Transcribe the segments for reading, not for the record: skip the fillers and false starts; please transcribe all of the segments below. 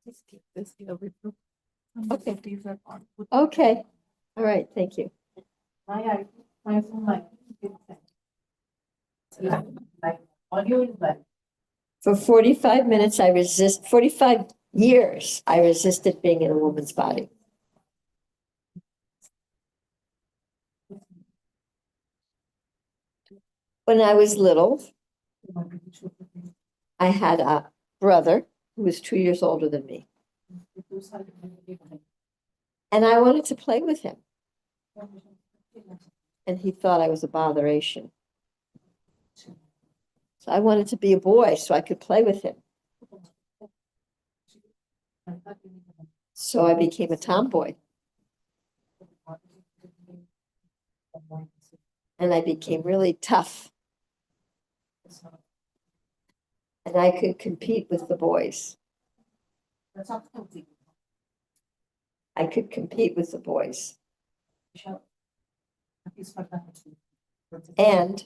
Just keep this here with you. Okay. These are on. Okay, all right, thank you. My phone, like audio is like. For 45 minutes, 45 years, I resisted being in a woman's body. When I was little, I had a brother who was 2 years older than me, and I wanted to play with him. And he thought I was a botheration. So I wanted to be a boy so I could play with him. So I became a tomboy. And I became really tough. And I could compete with the boys. I could compete with the boys. And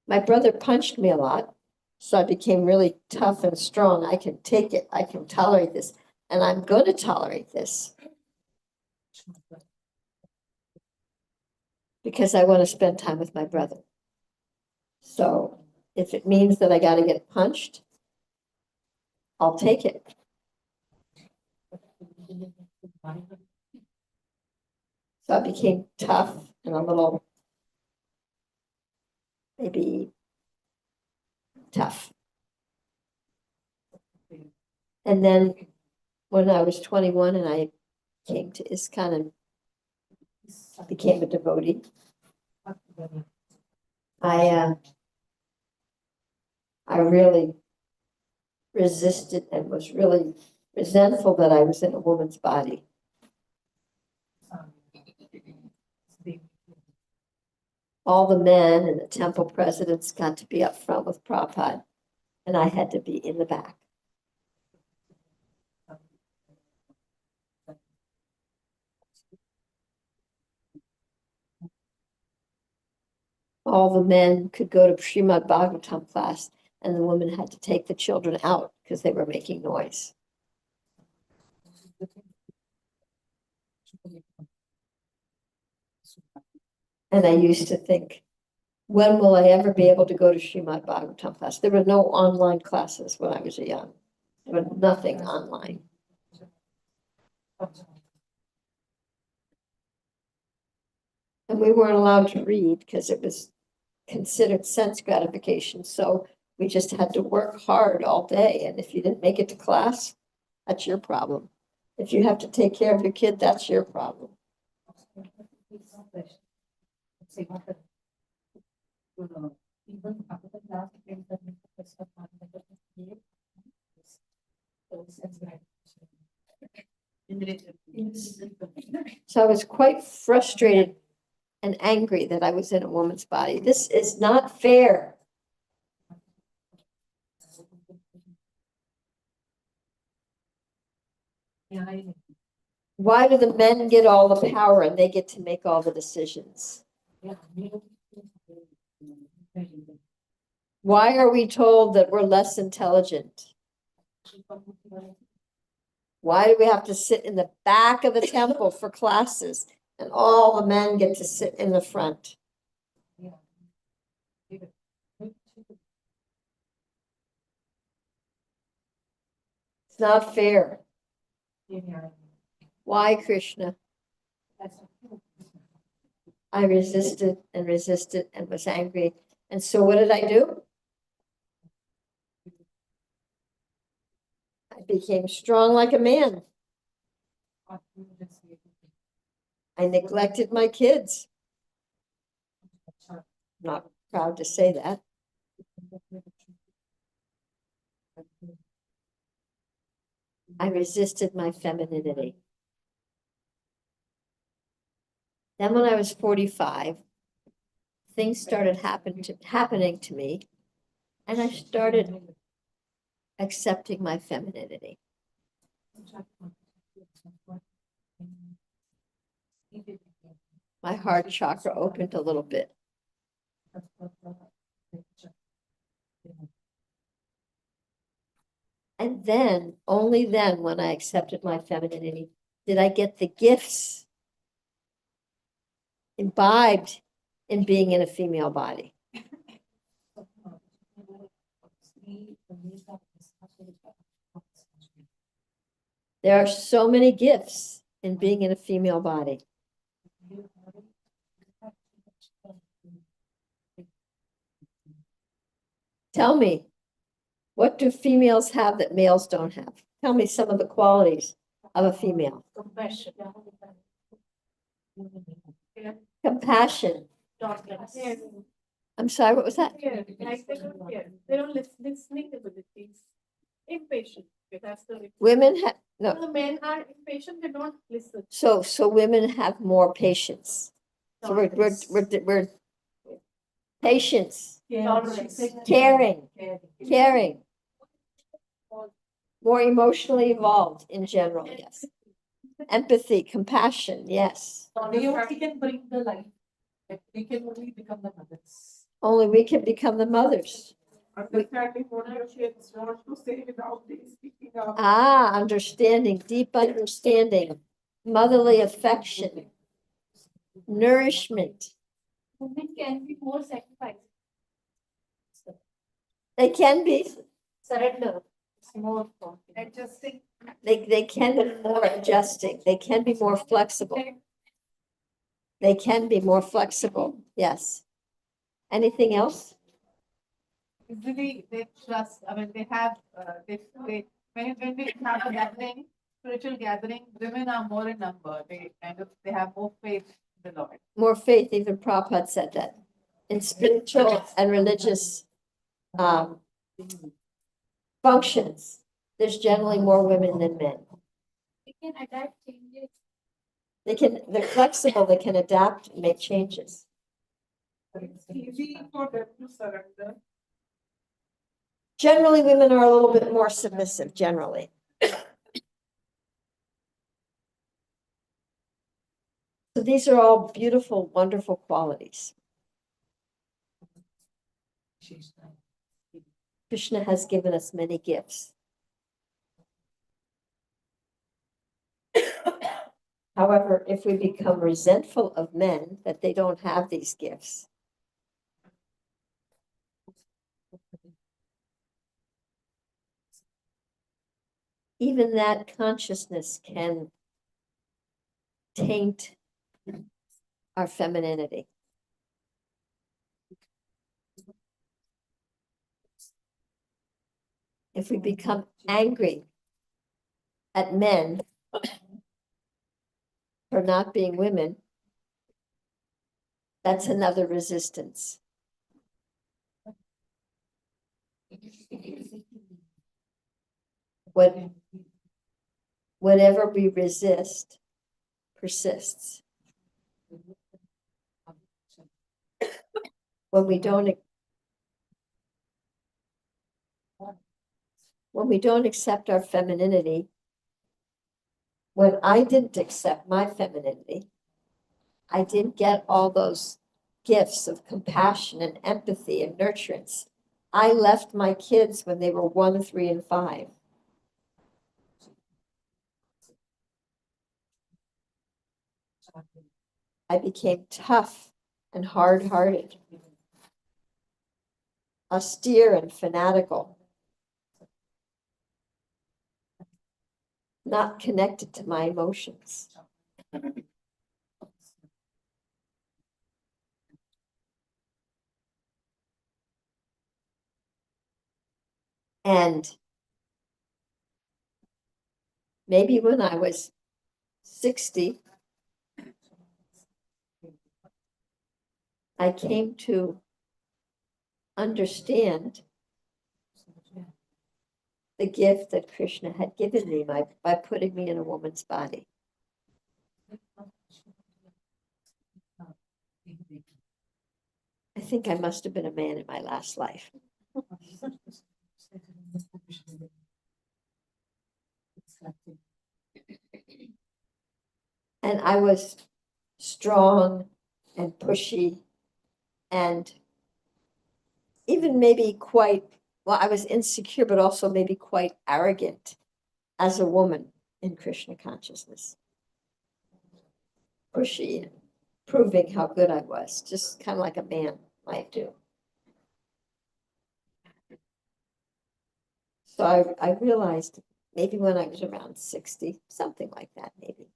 my brother punched me a lot, so I became really tough and strong. I can take it. I can tolerate this. And I'm going to tolerate this. Because I want to spend time with my brother. So if it means that I got to get punched, I'll take it. So I became tough and a little, maybe tough. And then when I was 21 and I came to ISKCON and became a devotee, I really resisted and was really resentful that I was in a woman's body. All the men and the temple presidents got to be up front with Prabhupada, and I had to be in the back. All the men could go to Srimad Bhagavatam class, and the women had to take the children out because they were making noise. And I used to think, when will I ever be able to go to Srimad Bhagavatam class? There were no online classes when I was young. There was nothing online. And we weren't allowed to read because it was considered sense gratification. So we just had to work hard all day. And if you didn't make it to class, that's your problem. If you have to take care of your kid, that's your problem. So I was quite frustrated and angry that I was in a woman's body. This is not fair. Why do the men get all the power and they get to make all the decisions? Why are we told that we're less intelligent? Why do we have to sit in the back of the temple for classes and all the men get to sit in the front? It's not fair. Why, Krishna? I resisted and resisted and was angry. And so what did I do? I became strong like a man. I neglected my kids. I'm not proud to say that. I resisted my femininity. Then when I was 45, things started happening to me, and I started accepting my femininity. My heart chakra opened a little bit. And then, only then, when I accepted my femininity, did I get the gifts imbibed in being in a female body. There are so many gifts in being in a female body. Tell me, what do females have that males don't have? Tell me some of the qualities of a female. Compassion. Compassion. Yes. I'm sorry, what was that? Yeah, like they don't listening abilities. Impatient. Okay, that's the Women have, no, the men are impatient, they don't listen. so women have more patience. So we're patience, Tolerance. caring, more emotionally evolved in general, yes. Empathy, compassion, yes. We can bring the light. We can only become the mothers. Only we can become the mothers. Understanding what your kids want to say without speaking up. Ah, understanding, deep understanding, motherly affection, nourishment. Women can be more sacrificed. They can be, Surrender. It's more adjusting. they can be more adjusting. They can be more flexible. They can be more flexible, yes. Anything else? Usually they trust, I mean, they have, when we have a gathering, spiritual gathering, women are more in number. They have more faith in the Lord. More faith, even Prabhupada said that. In spiritual and religious functions, there's generally more women than men. They can adapt changes. They're flexible, they can adapt, and make changes. It's easy for them to surrender. Generally, women are a little bit more submissive, generally. So these are all beautiful, wonderful qualities. Krishna has given us many gifts. However, if we become resentful of men that they don't have these gifts, even that consciousness can taint our femininity. If we become angry at men for not being women, that's another resistance. Whatever we resist persists. When we don't accept our femininity, when I didn't accept my femininity, I didn't get all those gifts of compassion and empathy and nurturance. I left my kids when they were 1, 3, and 5. I became tough and hard-hearted, austere and fanatical, not connected to my emotions. And maybe when I was 60, I came to understand the gift that Krishna had given me by putting me in a woman's body. I think I must have been a man in my last life. And I was strong and pushy and even maybe quite well, I was insecure, but also maybe quite arrogant as a woman in Krishna consciousness. Pushy, and proving how good I was, just kind of like a man might do. So I realized maybe when I was around 60, something like that, maybe.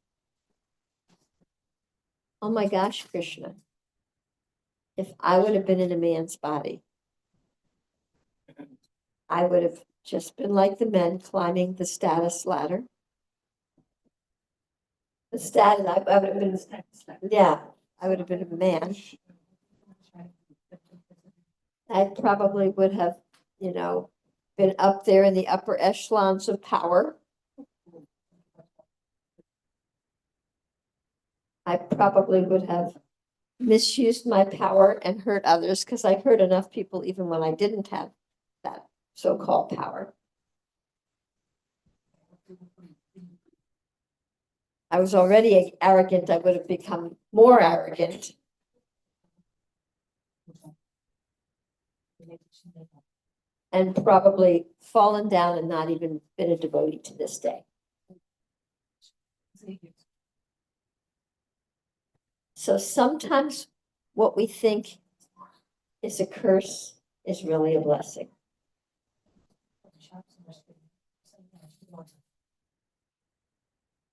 Oh my gosh, Krishna. If I would have been in a man's body, I would have just been like the men climbing the status ladder. The status, I would have been, yeah, I would have been a man. I probably would have, been up there in the upper echelons of power. I probably would have misused my power and hurt others because I hurt enough people even when I didn't have that so-called power. I was already arrogant. I would have become more arrogant. And probably fallen down and not even been a devotee to this day. So sometimes what we think is a curse is really a blessing.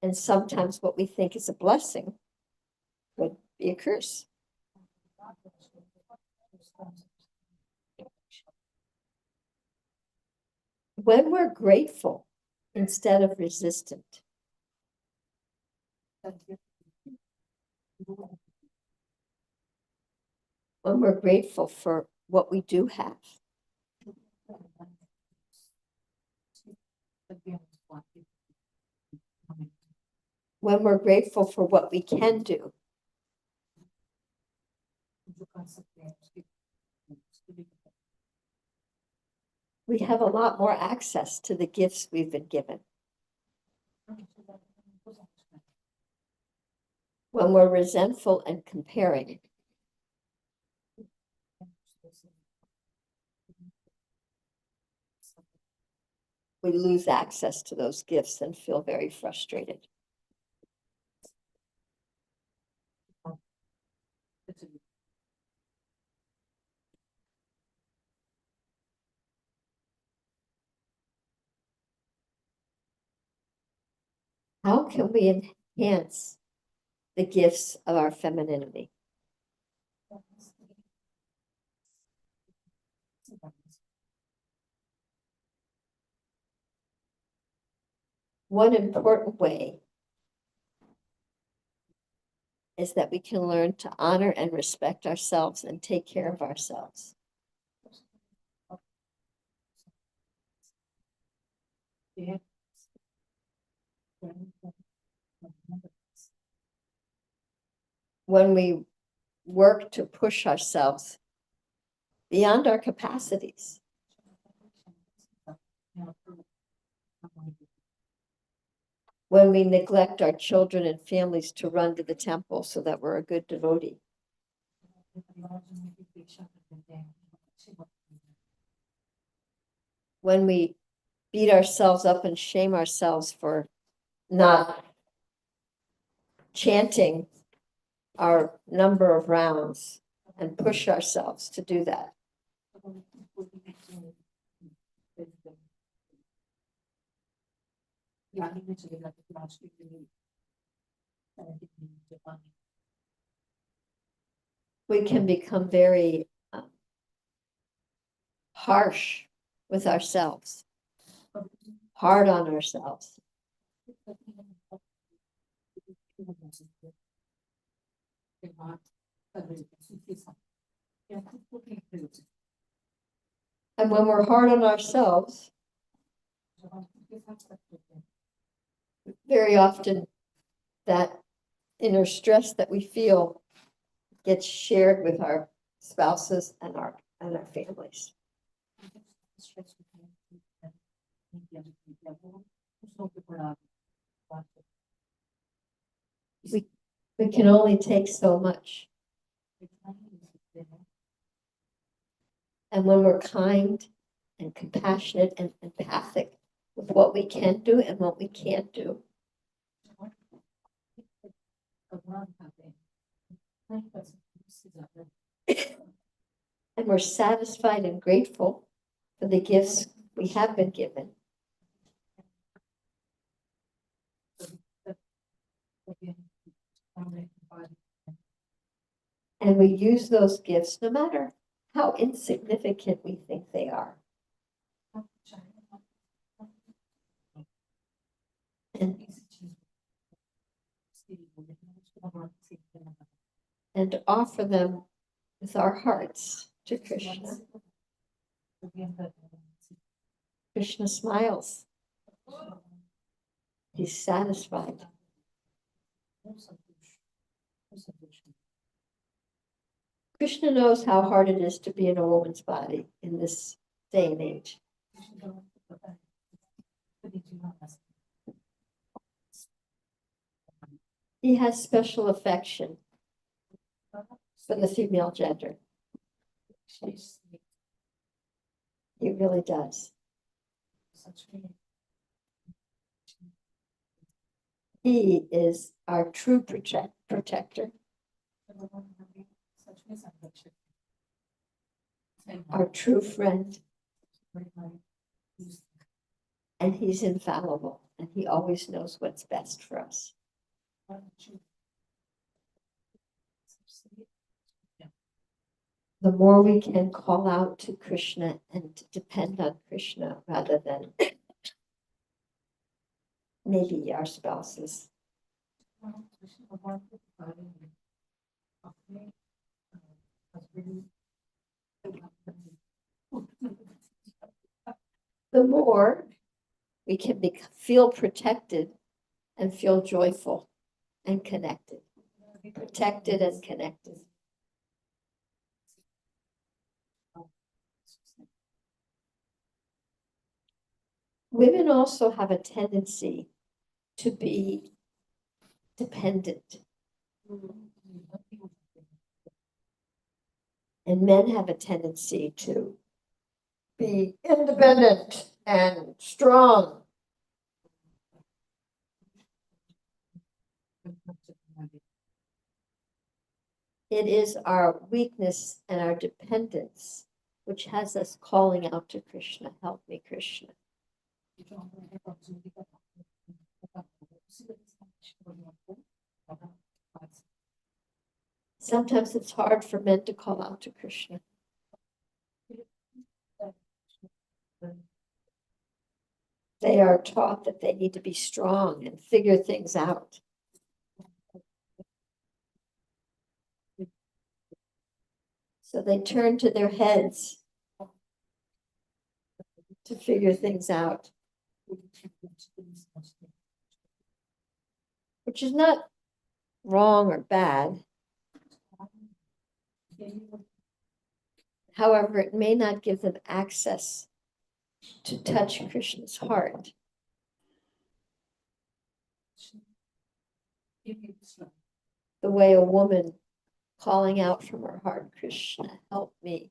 And sometimes what we think is a blessing would be a curse. When we're grateful instead of resistant, when we're grateful for what we do have, when we're grateful for what we can do, we have a lot more access to the gifts we've been given. When we're resentful and comparing, we lose access to those gifts and feel very frustrated. How can we enhance the gifts of our femininity? One important way is that we can learn to honor and respect ourselves and take care of ourselves. When we work to push ourselves beyond our capacities, when we neglect our children and families to run to the temple so that we're a good devotee, when we beat ourselves up and shame ourselves for not chanting our number of rounds and push ourselves to do that. We can become very harsh with ourselves, hard on ourselves. And when we're hard on ourselves, very often that inner stress that we feel gets shared with our spouses and our families. We can only take so much. And when we're kind and compassionate and empathic with what we can do and what we can't do. And we're satisfied and grateful for the gifts we have been given. And we use those gifts no matter how insignificant we think they are. And offer them with our hearts to Krishna. Krishna smiles. He's satisfied. Krishna knows how hard it is to be in a woman's body in this day and age. He has special affection for the female gender. He really does. He is our true protector, our true friend, and he's infallible, and he always knows what's best for us. The more we can call out to Krishna and depend on Krishna rather than maybe our spouses. The more we can feel protected and feel joyful and connected. Protected and connected. Women also have a tendency to be dependent. And men have a tendency to be independent and strong. It is our weakness and our dependence which has us calling out to Krishna, help me, Krishna. Sometimes it's hard for men to call out to Krishna. They are taught that they need to be strong and figure things out. So they turn to their heads to figure things out, which is not wrong or bad. However, it may not give them access to touch Krishna's heart. The way a woman calling out from her heart, Krishna, help me.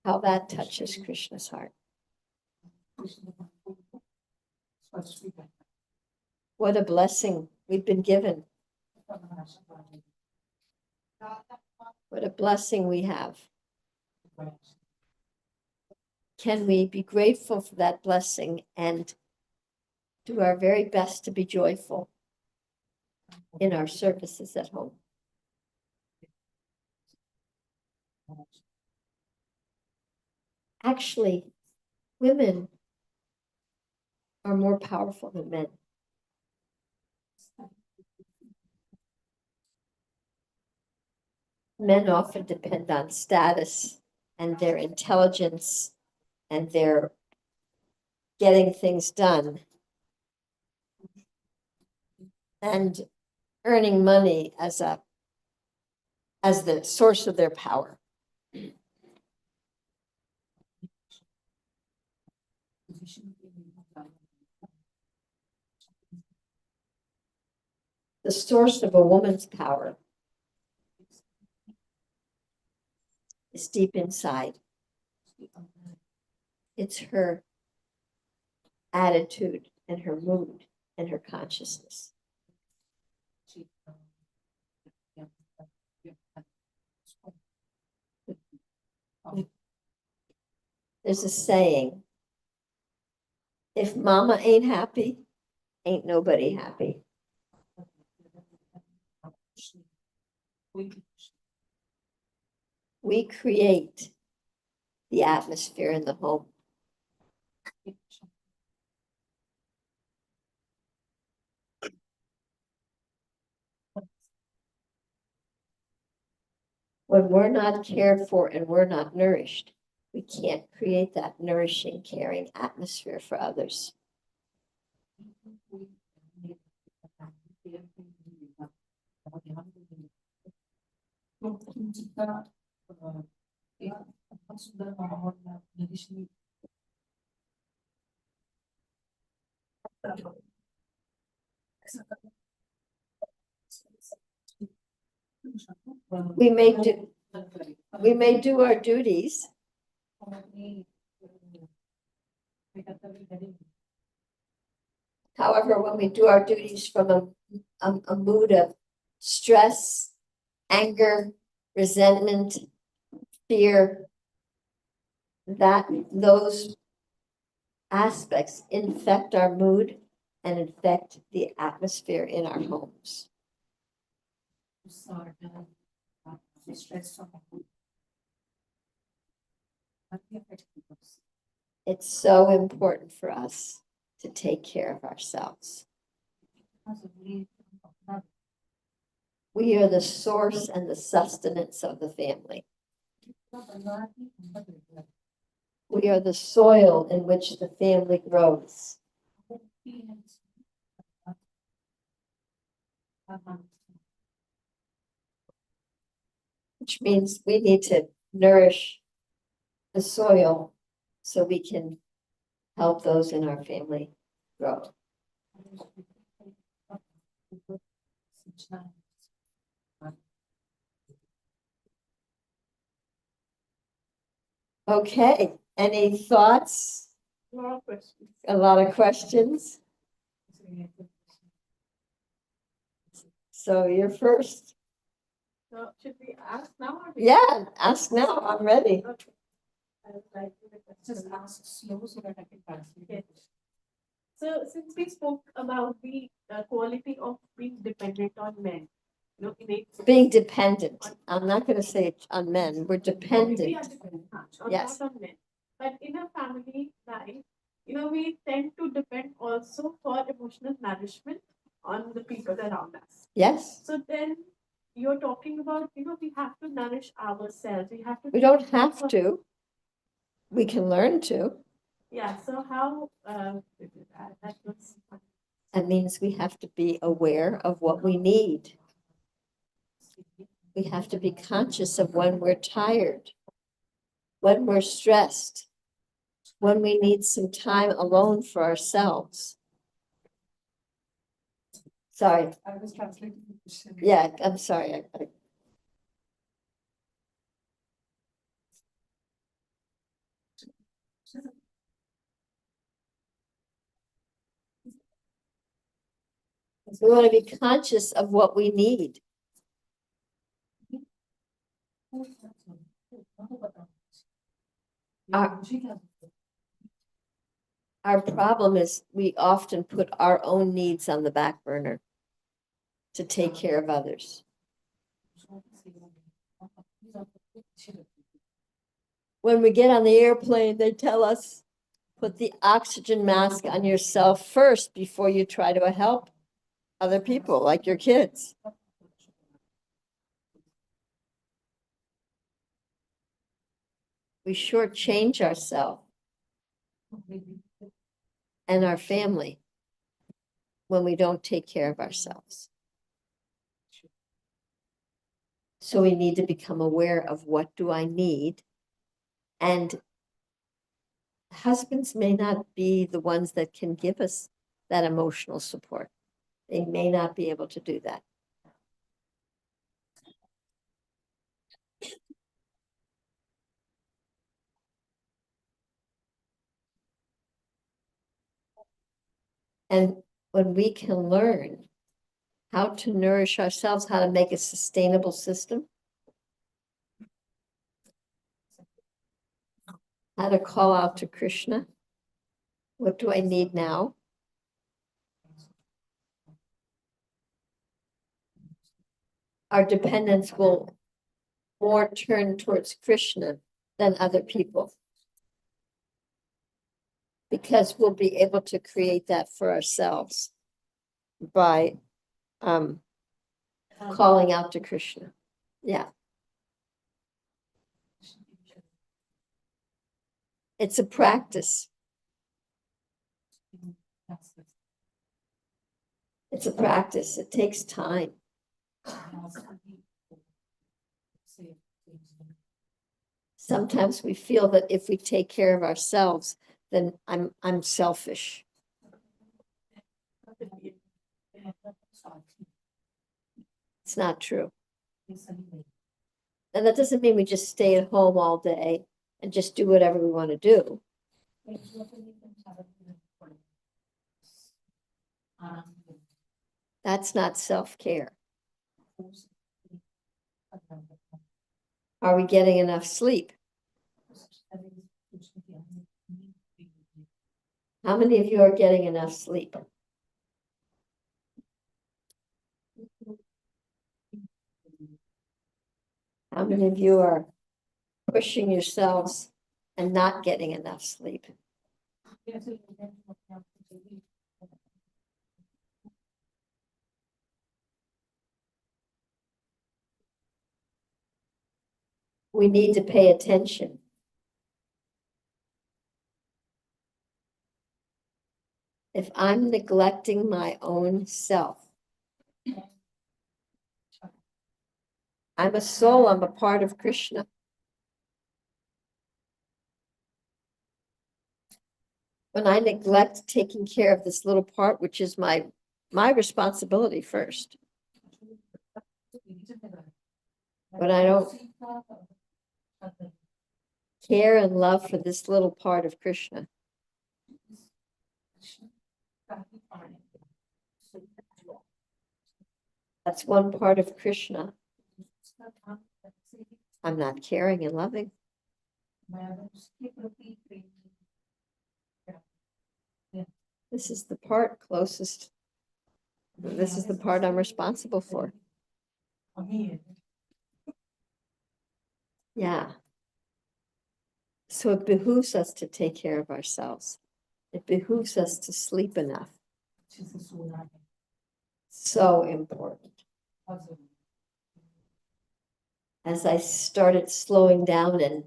How that touches Krishna's heart. What a blessing we've been given. What a blessing we have. Can we be grateful for that blessing and do our very best to be joyful in our services at home? Actually, women are more powerful than men. Men often depend on status and their intelligence and their getting things done and earning money as the source of their power. The source of a woman's power is deep inside. It's her attitude and her mood and her consciousness. There's a saying, if mama ain't happy, ain't nobody happy. We create the atmosphere in the home. When we're not cared for and we're not nourished, we can't create that nourishing, caring atmosphere for others. We may do our duties. However, when we do our duties from a mood of stress, anger, resentment, fear, that those aspects infect our mood and infect the atmosphere in our homes. It's so important for us to take care of ourselves. We are the source and the sustenance of the family. We are the soil in which the family grows. Which means we need to nourish the soil so we can help those in our family grow. Okay, any thoughts? A lot of questions. So you're first. So should we ask now? Yeah, ask now. I'm ready. Just ask slow so that I can translate. So since we spoke about the quality of being dependent on men, Being dependent. I'm not going to say it on men. We're we are dependent. dependent, Yes. not on men. But in a family life, we tend to depend also for emotional nourishment on the people around us. Yes. So then you're talking about, we have to nourish ourselves. We don't have to. We can learn to. Yeah. So how that was. That means we have to be aware of what we need. We have to be conscious of when we're tired, when we're stressed, when we need some time alone for ourselves. Sorry. I was translating. Yeah, I'm sorry. We want to be conscious of what we need. Our problem is we often put our own needs on the back burner to take care of others. When we get on the airplane, they tell us, put the oxygen mask on yourself first before you try to help other people, like your kids. We shortchange ourselves and our family when we don't take care of ourselves. So we need to become aware of what do I need. And husbands may not be the ones that can give us that emotional support. They may not be able to do that. And when we can learn how to nourish ourselves, how to make a sustainable system, how to call out to Krishna, what do I need now? Our dependence will more turn towards Krishna than other people. Because we'll be able to create that for ourselves by calling out to Krishna. Yeah. It's a practice. It's a practice. It takes time. Sometimes we feel that if we take care of ourselves, then I'm selfish. It's not true. And that doesn't mean we just stay at home all day and just do whatever we want to do. That's not self-care. Are we getting enough sleep? How many of you are getting enough sleep? How many of you are pushing yourselves and not getting enough sleep? We need to pay attention. If I'm neglecting my own self, I'm a soul, I'm a part of Krishna. When I neglect taking care of this little part, which is my responsibility first, when I don't care and love for this little part of Krishna, that's one part of Krishna, I'm not caring and loving. This is the part closest. This is the part I'm responsible for. Yeah. So it behooves us to take care of ourselves. It behooves us to sleep enough. So important. As I started slowing down and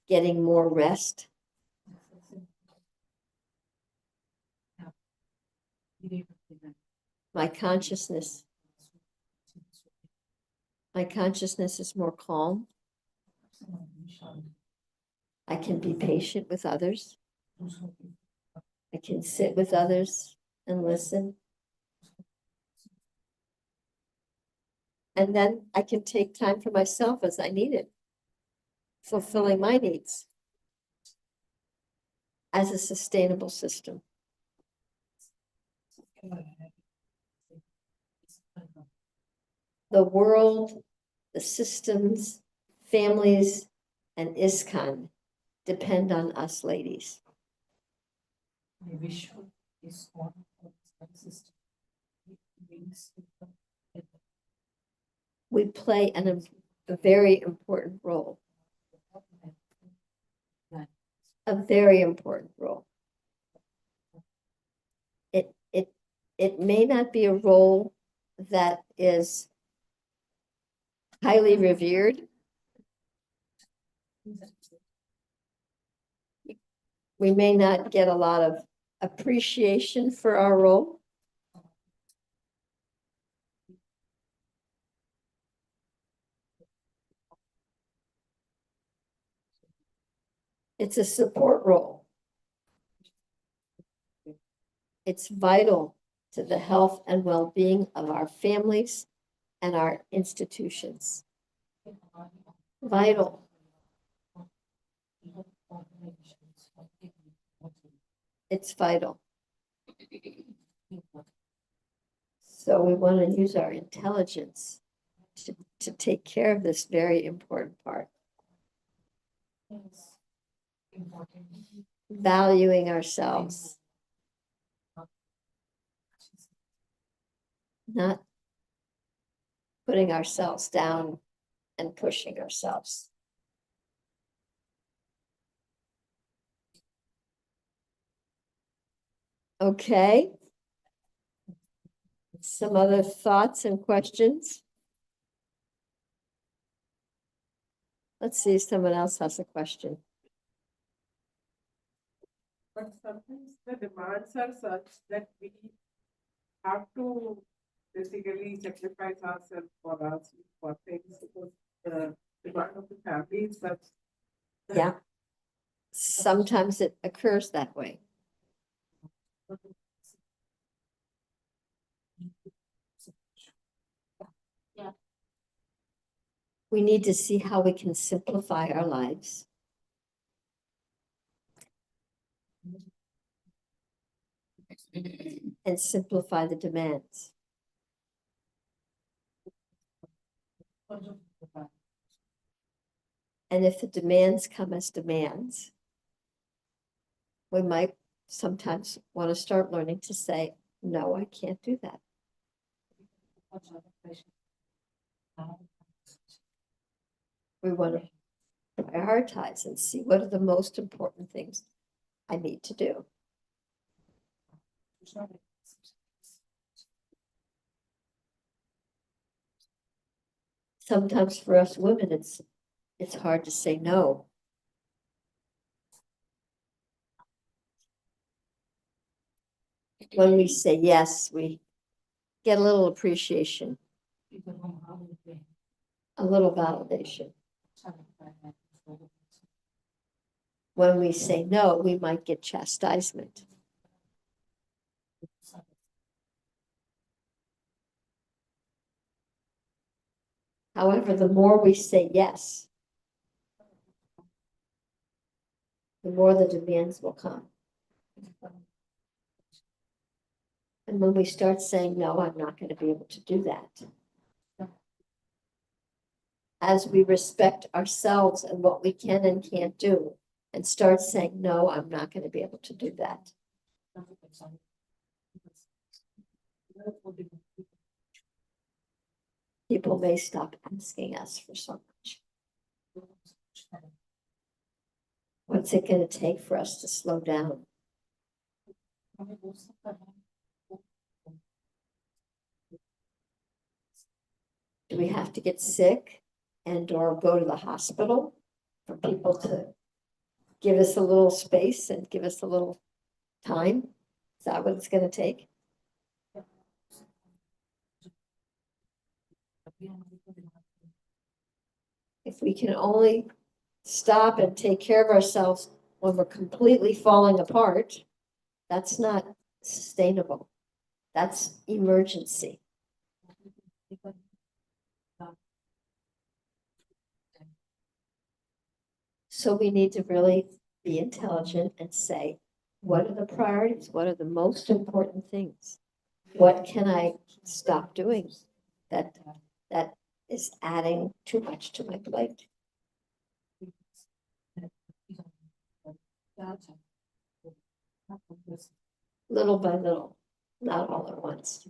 getting more rest, my consciousness is more calm. I can be patient with others. I can sit with others and listen. And then I can take time for myself as I need it, fulfilling my needs as a sustainable system. The world, the systems, families, and ISKCON depend on us ladies. We play a very important role. A very important role. It may not be a role that is highly revered. We may not get a lot of appreciation for our role. It's a support role. It's vital to the health and well-being of our families and our institutions. Vital. It's vital. So we want to use our intelligence to take care of this very important part. Valuing ourselves, not putting ourselves down and pushing ourselves. Okay. Some other thoughts and questions? Let's see if someone else has a question. But sometimes the demands are such that we have to basically sacrifice ourselves for things because the demand of the family is such. Yeah. Sometimes it occurs that way. We need to see how we can simplify our lives. And simplify the demands. And if the demands come as demands, we might sometimes want to start learning to say, no, I can't do that. We want to prioritize and see what are the most important things I need to do. Sometimes for us women, it's hard to say no. When we say yes, we get a little appreciation, a little validation. When we say no, we might get chastisement. However, the more we say yes, the more the demands will come. And when we start saying, no, I'm not going to be able to do that. As we respect ourselves and what we can and can't do, and start saying, no, I'm not going to be able to do that. People may stop asking us for so much. What's it going to take for us to slow down? Do we have to get sick and or go to the hospital for people to give us a little space and give us a little time? Is that what it's going to take? If we can only stop and take care of ourselves when we're completely falling apart, that's not sustainable. That's emergency. So we need to really be intelligent and say, what are the priorities? What are the most important things? What can I stop doing that is adding too much to my plate? Little by little, not all at once.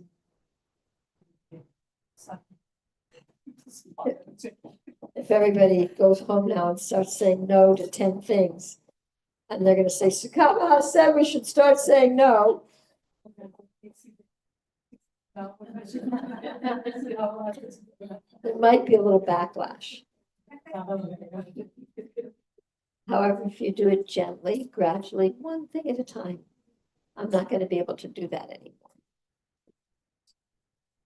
If everybody goes home now and starts saying no to 10 things, and they're going to say, Sukhavaha said we should start saying no. There might be a little backlash. However, if you do it gently, gradually, one thing at a time, I'm not going to be able to do that anymore.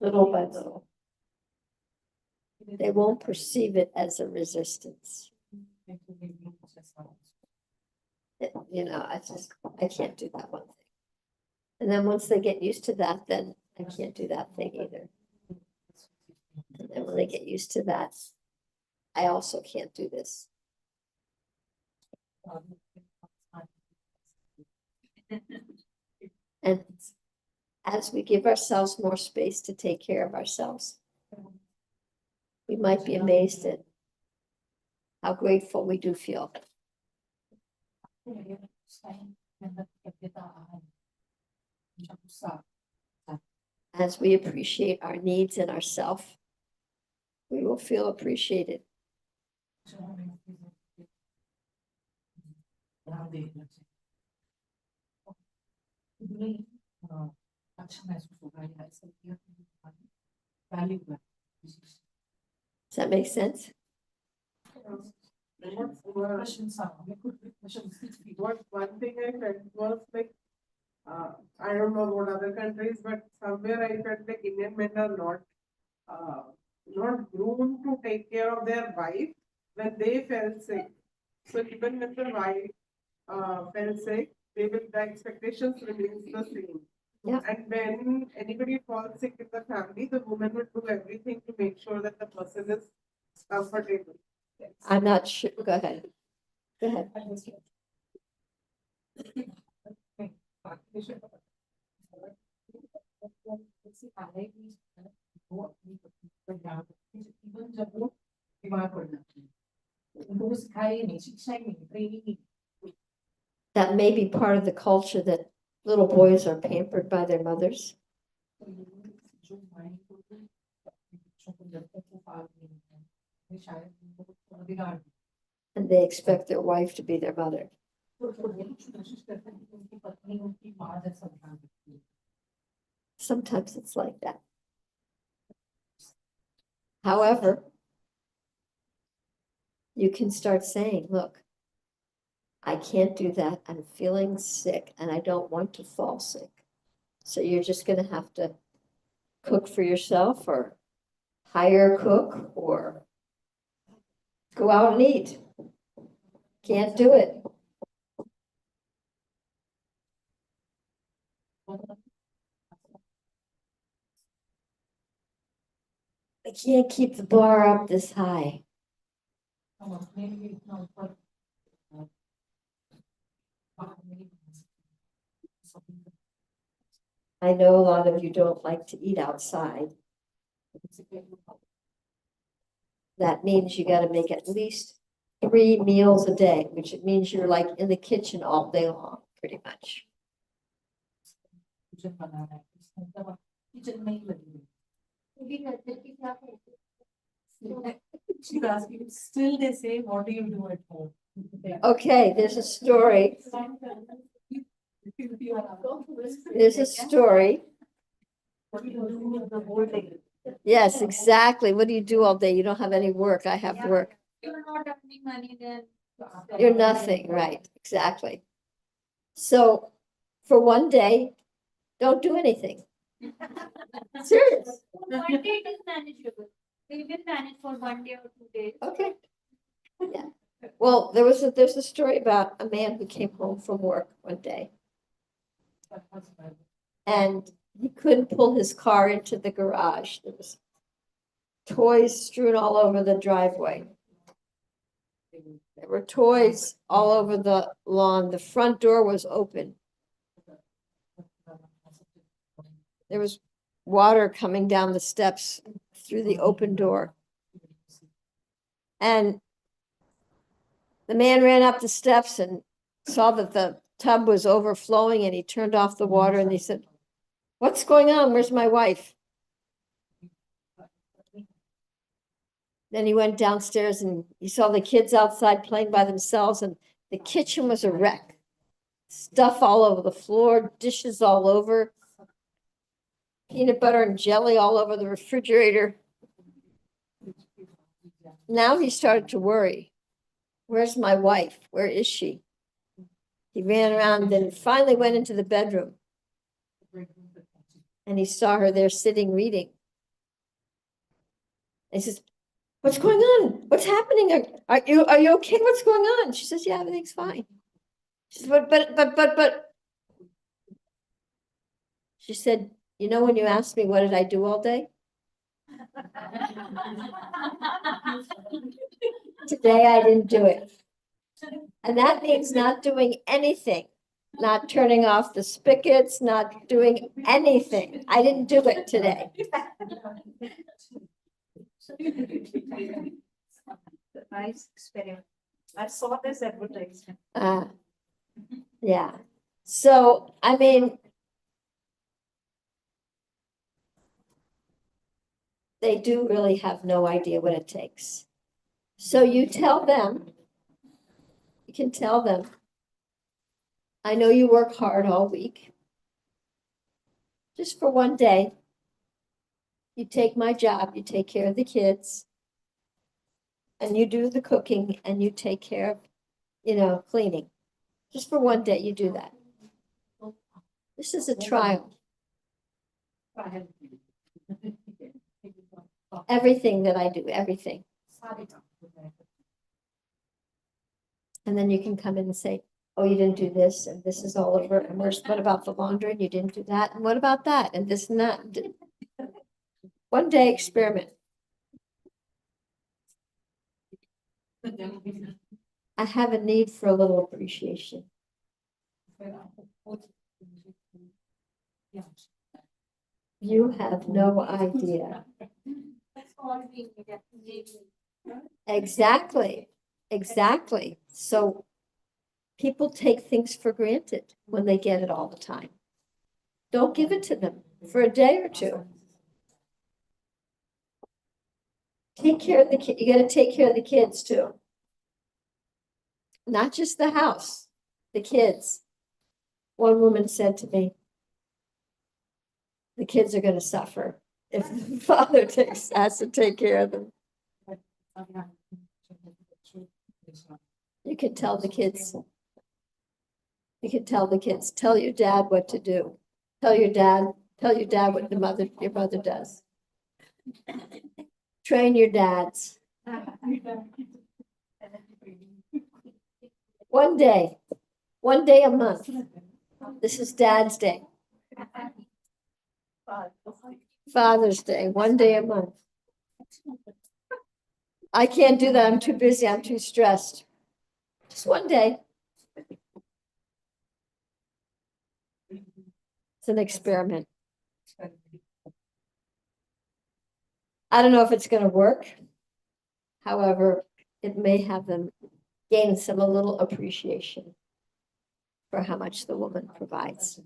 Little by little. They won't perceive it as a resistance. You know, I can't do that one thing. And then once they get used to that, then I can't do that thing either. And then when they get used to that, I also can't do this. And as we give ourselves more space to take care of ourselves, we might be amazed at how grateful we do feel. As we appreciate our needs and ourself, we will feel appreciated. Does that make sense? One thing I felt was like, I don't know about other countries, but somewhere I felt like Indian men are not groomed to take care of their wife when they fell sick. So even when the wife fell sick, the expectations remains the same. Yeah. And when anybody falls sick in the family, the woman would do everything to make sure that the person is comfortable. I'm not sure. Go ahead. Go ahead. That may be part of the culture that little boys are pampered by their mothers. And they expect their wife to be their mother. Sometimes it's like that. However, you can start saying, look, I can't do that. I'm feeling sick and I don't want to fall sick. So you're just going to have to cook for yourself or hire a cook or go out and eat. Can't do it. I can't keep the bar up this high. I know a lot of you don't like to eat outside. That means you got to make at least 3 meals a day, which it means you're like in the kitchen all day long, pretty much. She's asking, still they say, what do you do at home? Okay, there's a story. There's a story. What do you do the whole day? Yes, exactly. What do you do all day? You don't have any work. I have work. You're not earning money then. You're nothing, right? Exactly. So for one day, don't do anything. Serious. One day it is manageable. We will manage for 1 day or 2 days. Okay. Yeah. Well, there's a story about a man who came home from work one day and he couldn't pull his car into the garage. There was toys strewn all over the driveway. There were toys all over the lawn. The front door was open. There was water coming down the steps through the open door. And the man ran up the steps and saw that the tub was overflowing and he turned off the water and he said, "What's going on? Where's my wife?" Then he went downstairs and he saw the kids outside playing by themselves and the kitchen was a wreck. Stuff all over the floor, dishes all over, peanut butter and jelly all over the refrigerator. Now he started to worry. Where's my wife? Where is she? He ran around and finally went into the bedroom. And he saw her there sitting reading. And he says, "What's going on? What's happening? Are you okay? What's going on?" She says, "Yeah, everything's fine." She says, but. She said, "You know, when you asked me, what did I do all day? Today I didn't do it." And that means not doing anything. not turning off the spigots, not doing anything. I didn't do it today. Nice experiment. I saw this advertisement. Yeah. So, I mean, they do really have no idea what it takes. So you tell them, you can tell them, I know you work hard all week. Just for one day, you take my job, you take care of the kids, and you do the cooking, and you take care of, cleaning. Just for one day, you do that. This is a trial. Everything that I do, everything. And then you can come in and say, oh, you didn't do this, and this is all over, and what about the laundry, and you didn't do that, and what about that, and this and that. One day experiment. I have a need for a little appreciation. You have no idea. Exactly, exactly. So people take things for granted when they get it all the time. Don't give it to them for a day or two. Take care of the kid. You got to take care of the kids too. Not just the house, the kids. One woman said to me, the kids are going to suffer if the father has to take care of them. You can tell the kids. You can tell the kids, tell your dad what to do. Tell your dad what your mother does. Train your dads. One day a month. This is Dad's Day. Father's Day, one day a month. I can't do that. I'm too busy. I'm too stressed. Just one day. It's an experiment. I don't know if it's going to work. However, it may have them gain a little appreciation for how much the woman provides.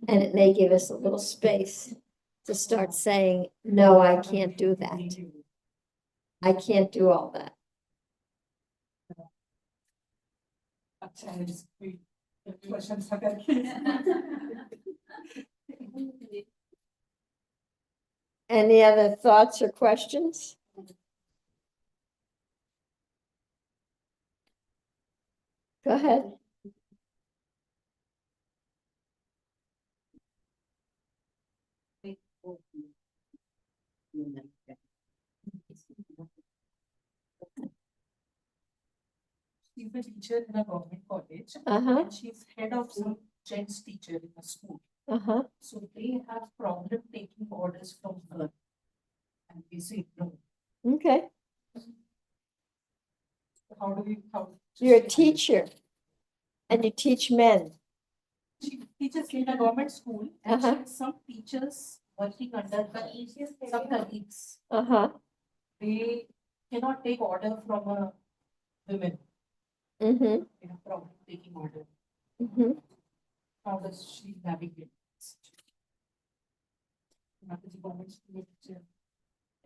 And it may give us a little space to start saying, no, I can't do that. I can't do all that. Any other thoughts or questions? Go ahead. She's a teacher in a government college. And she's head of some gents teacher in a school. So they have problem taking orders from her. And we say no. Okay. How do we, You're a teacher and you teach men. She teaches in a government school and she has some teachers working under some colleagues. They cannot take order from a women. They have problem taking order. How does she navigate this?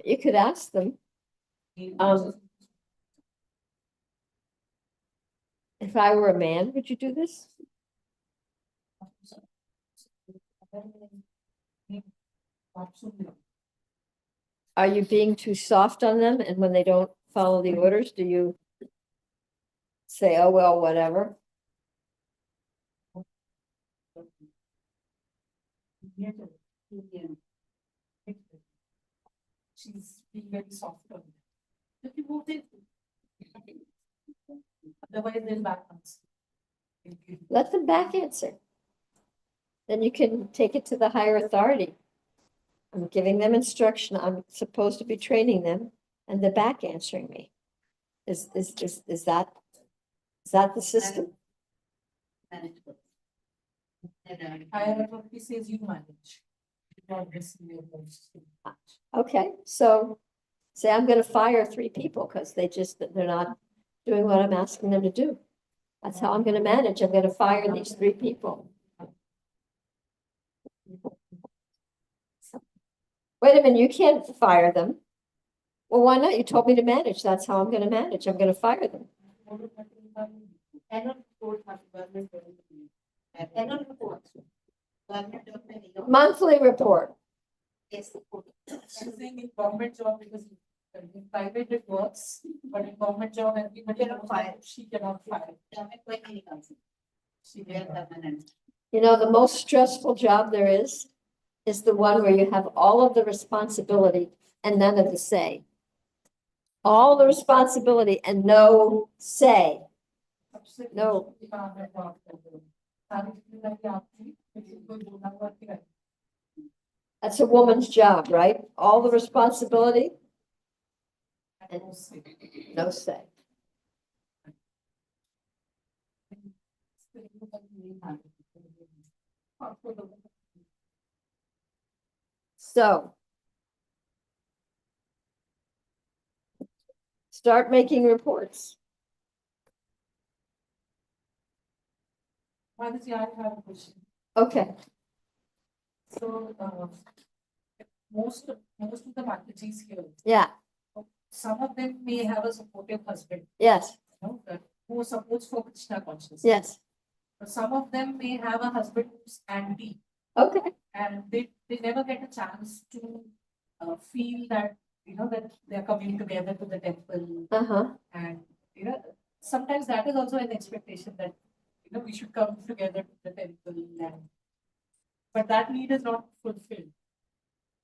You could ask them. If I were a man, would you do this? Are you being too soft on them? And when they don't follow the orders, do you say, oh, well, whatever? She's being very soft on them. If you move it, otherwise they'll back answer. Let them back answer. Then you can take it to the higher authority. I'm giving them instruction. I'm supposed to be training them. and they're back answering me. Is that the system? Manageable. Higher authority says you manage. Not this your most. Okay, so say I'm gonna fire 3 people because they're not doing what I'm asking them to do. That's how I'm gonna manage. I'm gonna fire these 3 people. Wait a minute, you can't fire them. Well, why not? You told me to manage. That's how I'm gonna manage. I'm gonna fire them. Annual report must government. Annual report. Government of any. Monthly report. Yes. I'm saying in government job because in private it works, but in government job everybody cannot fire. She cannot fire. She can permanent. You know, the most stressful job there is the one where you have all of the responsibility and none of the say. All the responsibility and no say. No. That's a woman's job, right? All the responsibility and no say. So start making reports. Mataji, I have a question. Okay, So, most of the Matajis here, yeah, some of them may have a supportive husband, yes, you know, that who supports for Krishna consciousness. yes, But some of them may have a husband who's anti, okay, and they never get a chance to feel that, you know, that they're coming together to the temple. uh-huh, And, you know, sometimes that is also an expectation that, you know, we should come together to the temple and, but that need is not fulfilled.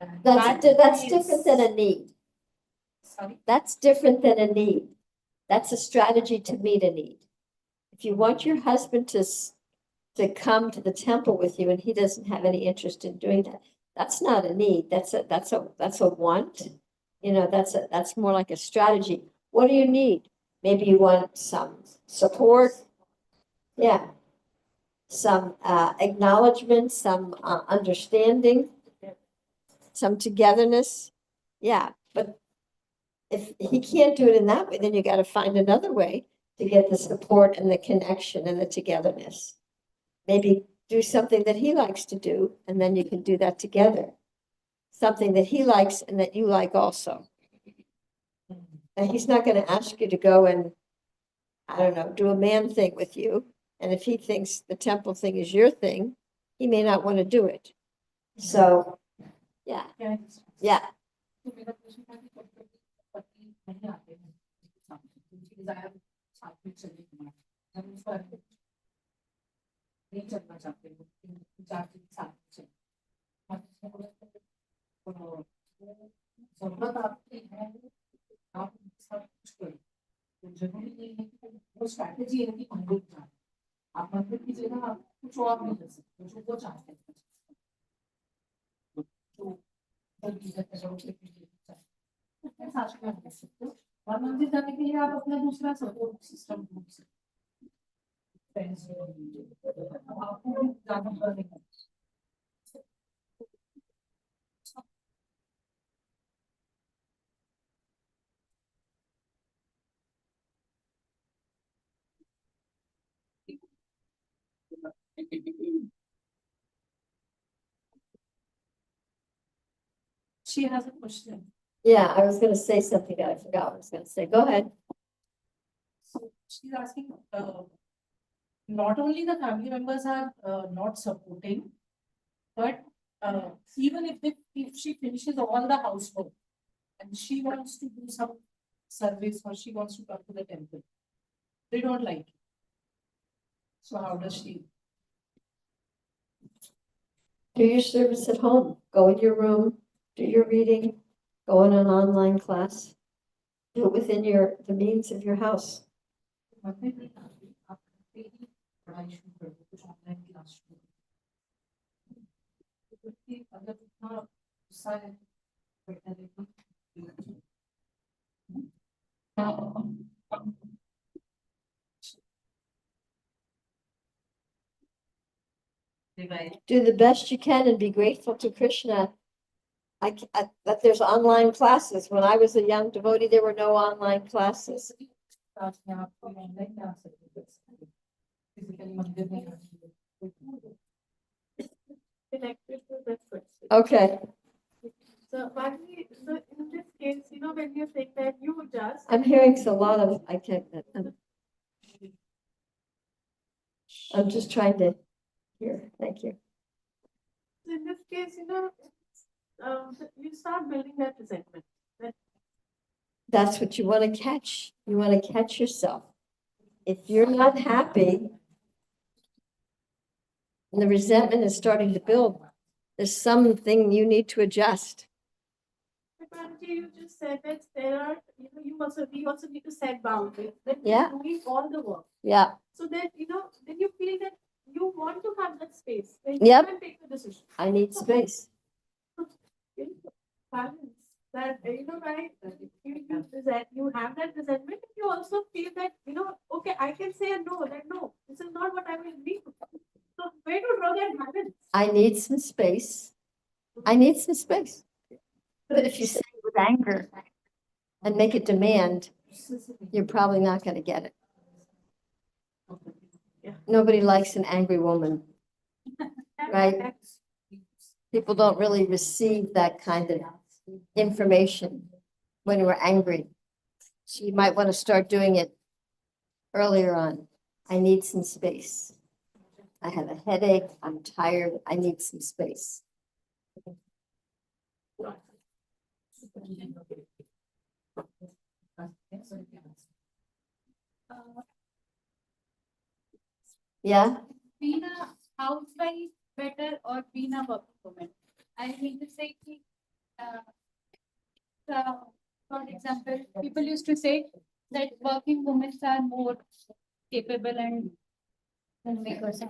And that's that different than a need. Sorry? That's different than a need. That's a strategy to meet a need. If you want your husband to come to the temple with you and he doesn't have any interest in doing that, that's not a need. That's a want. You know, that's more like a strategy. What do you need? Maybe you want some support. Yeah. Some acknowledgement, some understanding, some togetherness. Yeah, but if he can't do it in that way, then you got to find another way to get the support and the connection and the togetherness. Maybe do something that he likes to do, and then you can do that together. Something that he likes and that you like also. And he's not going to ask you to go and, I don't know, do a man thing with you. And if he thinks the temple thing is your thing, he may not want to do it. So, yeah, yeah. जरूरत आपकी है आप सब कुछ करें तो जरूरी नहीं है कि वो स्ट्रैटेजी है कि मंदिर जाए आप मंदिर की जगह आप कुछ और नहीं कर सकते जो वो चाहते हैं और मंदिर जाने के लिए आप अपना दूसरा सपोर्ट सिस्टम ढूंढ सकते हैं आपको ज्यादा पड़ेगा She has a question. Yeah, I was going to say something that I forgot what I was going to say. Go ahead. So she's asking, not only the family members are not supporting, but even if she finishes all the housework and she wants to do some service or she wants to come to the temple, they don't like it. So how does she? Do your service at home. Go in your room, do your reading, go in an online class. Do it within the means of your house. Do the best you can and be grateful to Krishna. That there's online classes. When I was a young devotee, there were no online classes. Connected to that question. Okay, So, Bhagini, so in this case, you know, when you say that you just. I'm hearing a lot of, I'm just trying to hear, thank you. In this case, you know, you start building that resentment. That's what you want to catch. You want to catch yourself. If you're not happy and the resentment is starting to build, there's something you need to adjust. Apparently, you just said that there are, you know, we also need to set boundaries. That Yeah. we're doing all the work. Yeah, So that, you know, then you feel that you want to have that space. Then Yep. you can take the decision. I need space. Balance. That, you know, right, you have that resentment, and you also feel that, you know, okay, I can say a no, that no, this is not what I will be. So where to draw that balance? I need some space. I need some space. But if you say it with anger and make it demand, you're probably not going to get it. Yeah. Nobody likes an angry woman. Right. People don't really receive that kind of information when we're angry. So you might want to start doing it earlier on. I need some space. I have a headache. I'm tired. I need some space. Yeah. Being a housewife better or being a working woman? I mean to say, for example, people used to say that working women are more capable and homemakers.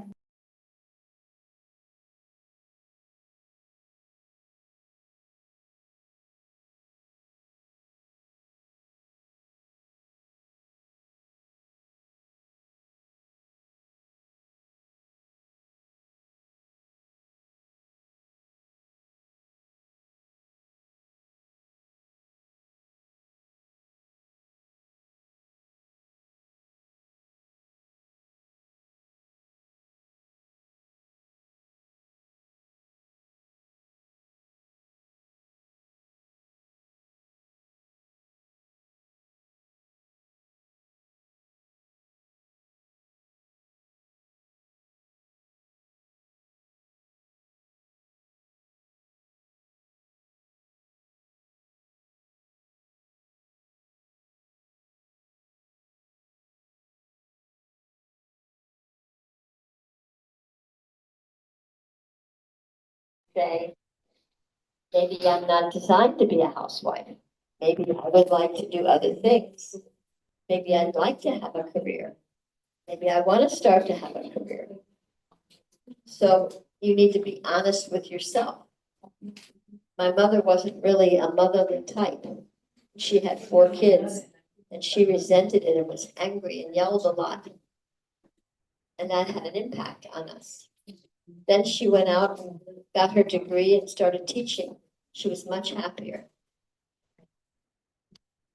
Say, maybe I'm not designed to be a housewife. Maybe I would like to do other things. Maybe I'd like to have a career. Maybe I want to start to have a career. So you need to be honest with yourself. My mother wasn't really a motherly type. She had 4 kids and she resented it and was angry and yelled a lot. And that had an impact on us. Then she went out and got her degree and started teaching. She was much happier.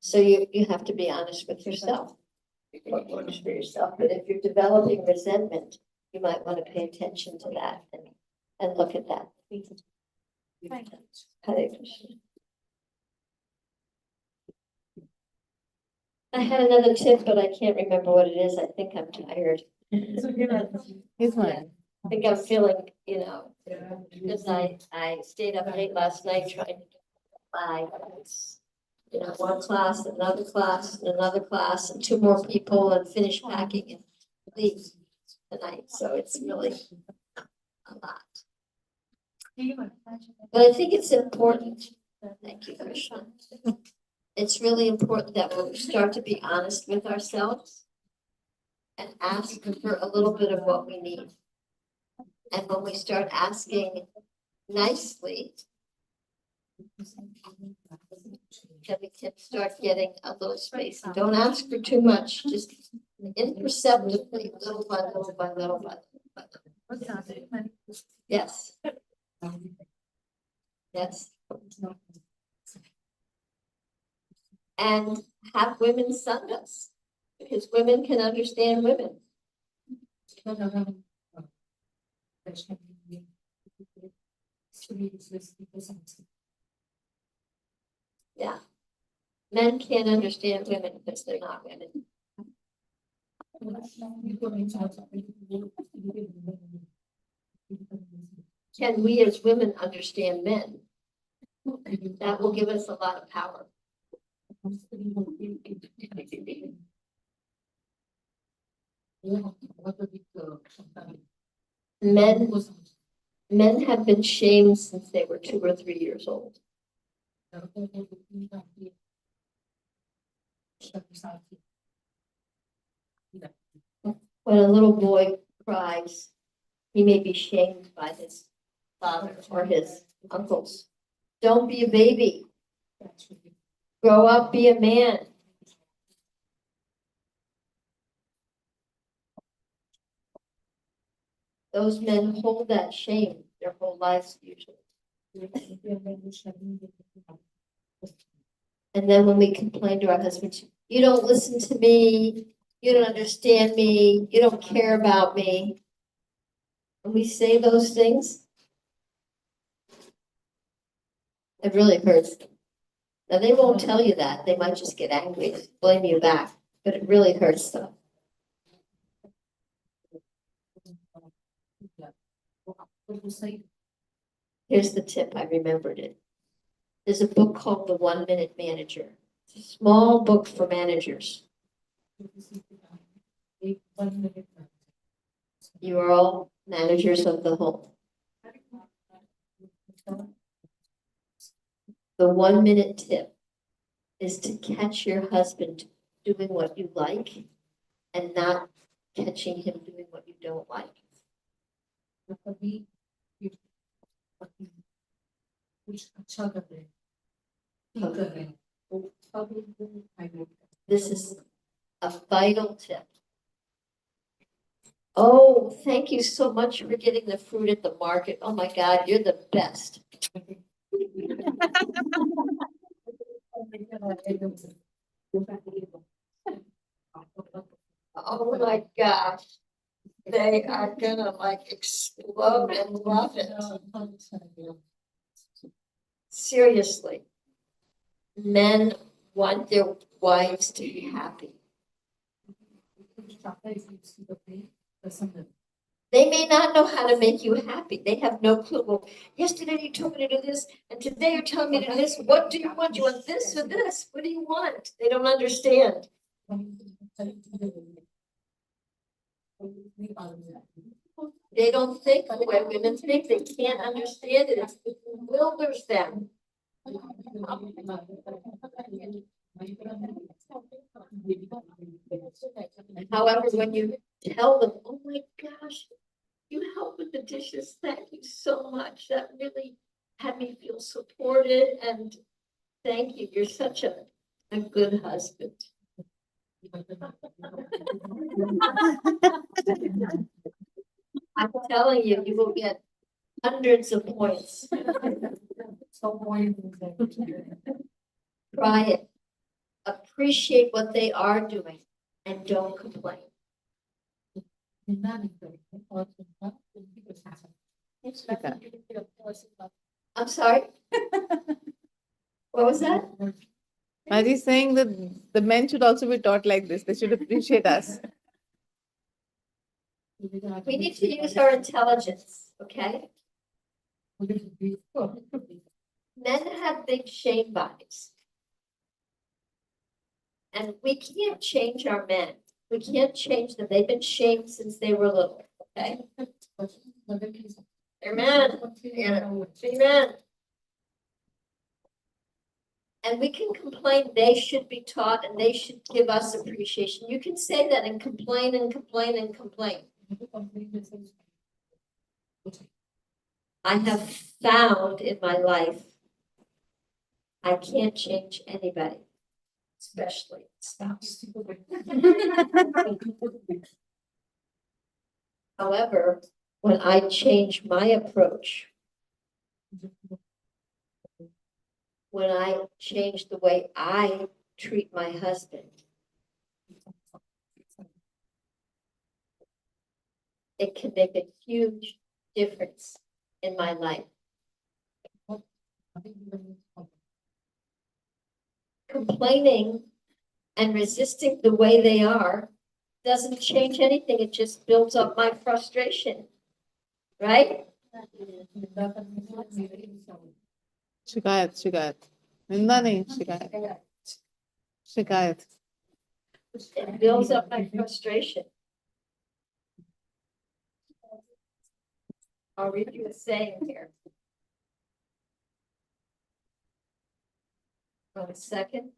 So you have to be honest with yourself. What works for yourself. But if you're developing resentment, you might want to pay attention to that and look at that. Hare Krishna. I had another tip, but I can't remember what it is. I think I'm tired. Here's one. I think I'm feeling, because I stayed up late last night trying to get my, one class, another class, and another class, and 2 more people, and finish packing and leave tonight. So it's really a lot. But I think it's important. Thank you, Krishna. It's really important that we start to be honest with ourselves and ask for a little bit of what we need. And when we start asking nicely, Then we can start getting a little space. And don't ask for too much, just imperceptibly, little by little by little by little. Yes. Yes. And have women send us, because women can understand women. Yeah. Men can't understand women because they're not women. Can we as women understand men? That will give us a lot of power. Men have been shamed since they were 2 or 3 years old. When a little boy cries, he may be shamed by his father or his uncles. Don't be a baby. Grow up, be a man. Those men hold that shame their whole lives usually. And then when we complain to our husbands, you don't listen to me, you don't understand me, you don't care about me. When we say those things, it really hurts them. Now, they won't tell you that. They might just get angry and blame you back, but it really hurts them. Here's the tip, I remembered it. There's a book called The 1 Minute Manager. It's a small book for managers. You are all managers of the home. The 1 minute tip is to catch your husband doing what you like and not catching him doing what you don't like. This is a vital tip. Oh, thank you so much for getting the fruit at the market. Oh my God, you're the best. Oh my gosh. They are gonna like explode and love it. Seriously. Men want their wives to be happy. They may not know how to make you happy. They have no clue. Well, yesterday you told me to do this, and today you're telling me to do this. What do you want? Do you want this or this? What do you want? They don't understand. They don't think the way women think. They can't understand it. It bewilders them. However, when you tell them, oh my gosh, you help with the dishes, thank you so much. That really had me feel supported, and thank you. You're such a good husband. I'm telling you, you will get hundreds of points. Try it. Appreciate what they are doing and don't complain. I'm sorry? What was that? Maji is saying that the men should also be taught like this. They should appreciate us. We need to use our intelligence, okay? Men have big shame bodies. And we can't change our men. We can't change them. They've been shamed since they were little, okay? They're men. Amen. And we can complain, they should be taught and they should give us appreciation. You can say that and complain and complain and complain. I have found in my life I can't change anybody, especially spouse. However, when I change my approach, when I change the way I treat my husband, it can make a huge difference in my life. Complaining and resisting the way they are doesn't change anything. It just builds up my frustration. Right? शिकायत शिकायत निंदा नहीं शिकायत शिकायत It builds up my frustration. I'll read you a saying here. 1 second.